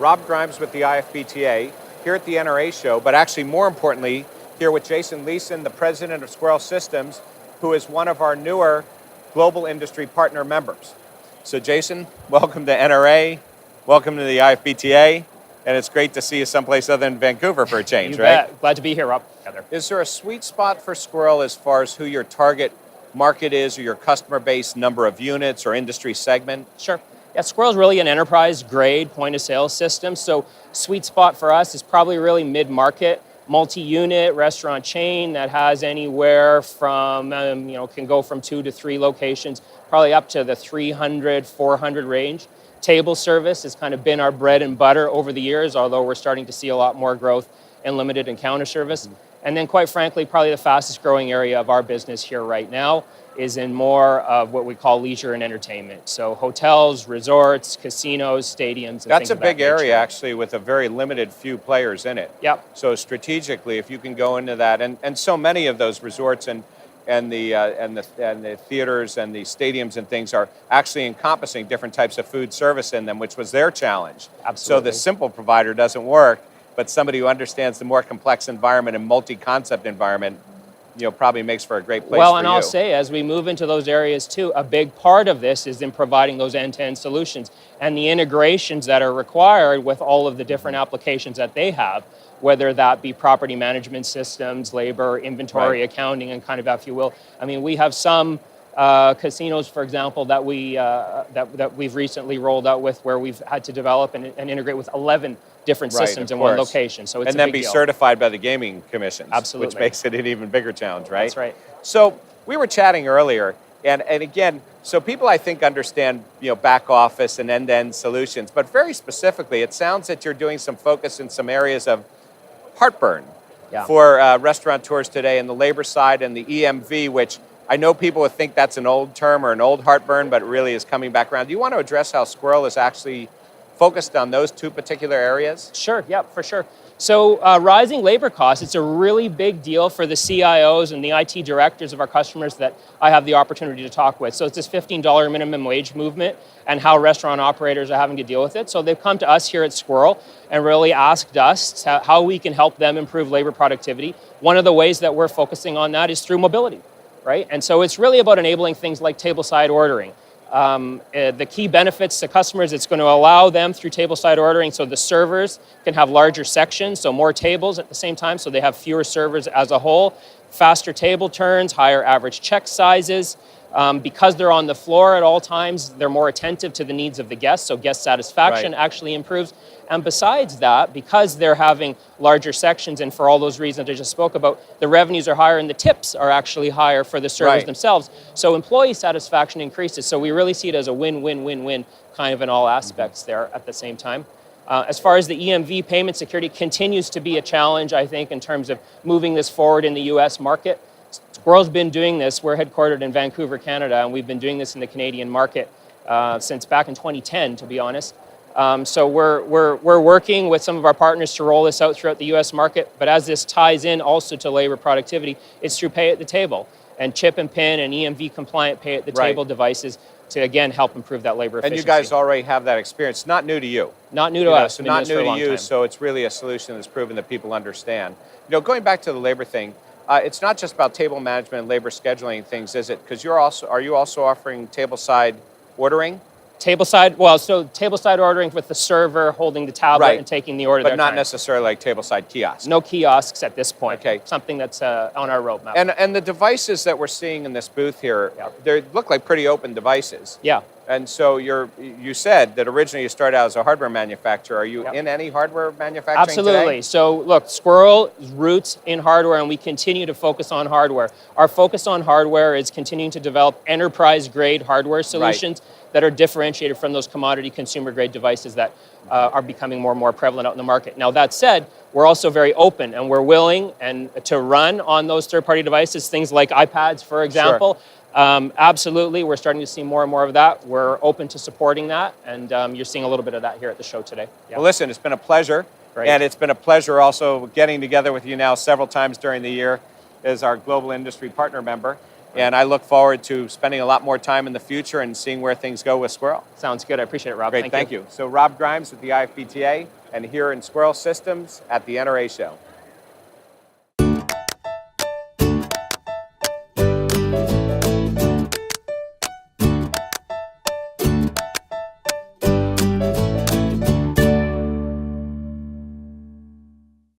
Rob Grimes with the IFBTA here at the NRA show, but actually more importantly, here with Jason Leeson, the president of Squirrel Systems, who is one of our newer global industry partner members. So Jason, welcome to NRA, welcome to the IFBTA, and it's great to see you someplace other than Vancouver for a change, You right? bet. Glad to be here, Rob. Is there a sweet spot for Squirrel as far as who your target market is, or your customer base, number of units, or industry segment? Sure. Yeah, Squirrel's really an enterprise-grade point-of-sale system, so sweet spot for us is probably really mid-market, multi-unit restaurant chain that has anywhere from, can go from 2 to 3 locations, probably up to the 300, 400 range. Table service has kind of been our bread and butter over the years, although we're starting to see a lot more growth in limited and counter service. And then quite frankly, probably the fastest growing area of our business here right now is in more of what we call leisure and entertainment. So hotels, resorts, casinos, stadiums, and That's things a of that big area, nature. actually, with a very limited few players in it. Yep. So strategically, if you can go into that, and so many of those resorts and the theaters and the stadiums and things are actually encompassing different types of food service in them, which was their challenge. Absolutely. So the simple provider doesn't work, but somebody who understands the more complex environment and multi-concept environment, probably makes for a great place Well, for and you. I'll say, as we move into those areas too, a big part of this is in providing those end-to-end solutions and the integrations that are required with all of the different applications that they have, whether that be property management systems, labor, inventory, Right. accounting, and kind of, if you will. I mean, we have some casinos, for example, that we've recently rolled out with, where we've had to develop and integrate with 11 different Right, systems of in one course. location. So it's and a then big be deal. certified by the gaming commissions, Absolutely. which makes it an even bigger challenge, right? That's right. So we were chatting earlier, and again, so people I think understand back office and end-to-end solutions, but very specifically, it sounds that you're doing some focus in some areas of heartburn for restaurateurs today, and the labor side and the EMV, which I know people would think that's an old term or an old heartburn, but it really is coming back around. Do you want to address how Squirrel is actually focused on those two particular areas? Sure, yeah, for sure. So rising labor costs, it's a really big deal for the CIOs and the IT directors of our customers that I have the opportunity to talk with. So it's this $15 minimum wage movement and how restaurant operators are having to deal with it. So they've come to us here at Squirrel and really asked us how we can help them improve labor productivity. One of the ways that we're focusing on that is through mobility, right? And so it's really about enabling things like tableside ordering. The key benefits to customers, it's going to allow them through tableside ordering so the servers can have larger sections, so more tables at the same time, so they have fewer servers as a whole, faster table turns, higher average check sizes. Because they're on the floor at all times, they're more attentive to the needs of the guests, so guest satisfaction actually improves. And besides that, because they're having larger sections, and for all those reasons I just spoke about, the revenues are higher and the tips are actually higher for the servers themselves. So employee satisfaction increases. So we really see it as a win-win-win-win kind of in all aspects there at the same time. As far as the EMV payment security continues to be a challenge, I think, in terms of moving this forward in the US market. Squirrel's been doing this. We're headquartered in Vancouver, Canada, and we've been doing this in the Canadian market since back in 2010, to be honest. So we're working with some of our partners to roll this out throughout the U.S. market. But as this ties in also to labor productivity, it's through pay at the table and chip and pin and EMV compliant pay at the table devices to again help improve that labor efficiency. And you guys already have that experience. Not new to you. Not new to us. So not new to you. So it's really a solution that's proven that people understand. Going back to the labor thing. It's not just about table management and labor scheduling things, is it? Because are you also offering tableside ordering? Tableside ordering with the server holding the tablet and taking the order. But not necessarily like tableside kiosks. No kiosks at this point. Okay. Something that's on our roadmap. And the devices that we're seeing in this booth here, they look like pretty open devices. Yeah. And so you said that originally you started out as a hardware manufacturer. Are you in any hardware manufacturing Absolutely. today? So look, Squirrel's roots in hardware, and we continue to focus on hardware. Our focus on hardware is continuing to develop enterprise-grade hardware solutions that are differentiated from those commodity consumer-grade devices that are becoming more and more prevalent out in the market. Now that said, we're also very open and we're willing to run on those third-party devices, things like iPads, for example. Sure. Absolutely, we're starting to see more and more of that. We're open to supporting that, and you're seeing a little bit of that here at the show today. Yeah. Well, listen, it's been a pleasure, and it's been a pleasure also getting together with you now several times during the year as our global industry partner member. And I look forward to spending a lot more time in the future and seeing where things go with Squirrel. Sounds good. I appreciate it, Rob. Great, thank you. So Rob Grimes with the IFBTA. and here in Squirrel Systems at the NRA show.